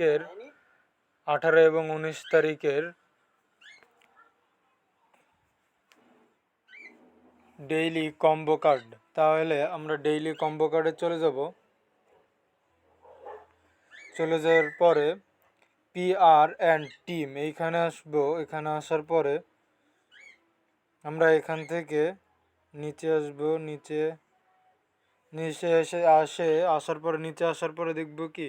তারিখের 18 এবং 19 তারিখের ডেইলি কম্বো কার্ড। তাহলে আমরা ডেইলি কম্বো কার্ডে চলে যাওয়ার পরে PR অ্যান্ড টিম এইখানে আসবো। এখানে আসার পরে আমরা এখান থেকে নিচে আসবো। নিচে আসার পরে নিচে আসার পরে দেখব কি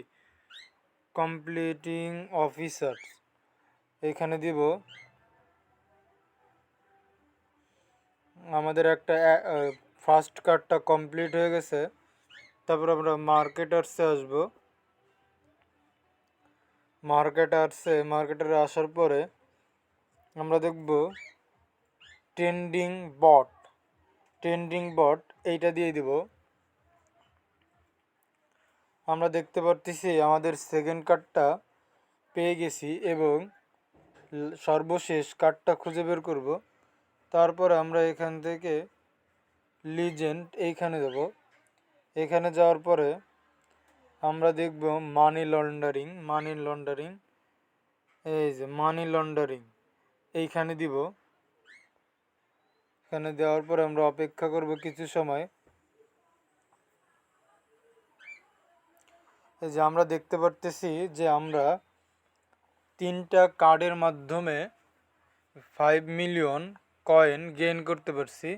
কমপ্লিটিং অফিসার্স এখানে দিব। আমাদের একটা ফার্স্ট কার্ডটা কমপ্লিট হয়ে গেছে। তারপর আমরা মার্কেটার্সে আসবো। মার্কেটারে আসার পরে আমরা দেখব ট্রেন্ডিং বট এইটা দিয়ে দিব। আমরা দেখতে পারতেছি আমাদের সেকেন্ড কার্ডটা পেয়ে গেছি এবং সর্বশেষ কার্ডটা খুঁজে বের করব। তারপরে আমরা এখান থেকে লিজেন্ড এইখানে যাব। এখানে যাওয়ার পরে আমরা দেখব মানি লন্ডারিং এই যে মানি লন্ডারিং এইখানে দিব। এখানে দেওয়ার পরে আমরা অপেক্ষা করব কিছু সময়। এই যে আমরা দেখতে পারতেছি যে আমরা 3টা কার্ডের মাধ্যমে 5 মিলিয়ন কয়েন গেইন করতে পারছি।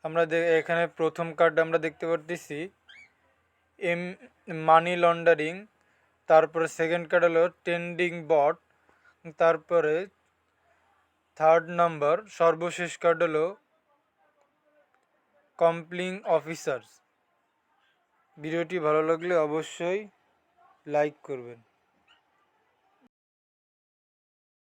আমরা এখানে প্রথম কার্ড আমরা দেখতে পারতেছি মানি লন্ডারিং, তারপরে সেকেন্ড কার্ড হলো ট্রেন্ডিং বট, তারপরে থার্ড নাম্বার সর্বশেষ কার্ড হলো কমপ্লিং অফিসার্স। ভিডিওটি ভালো লাগলে অবশ্যই লাইক করবেন।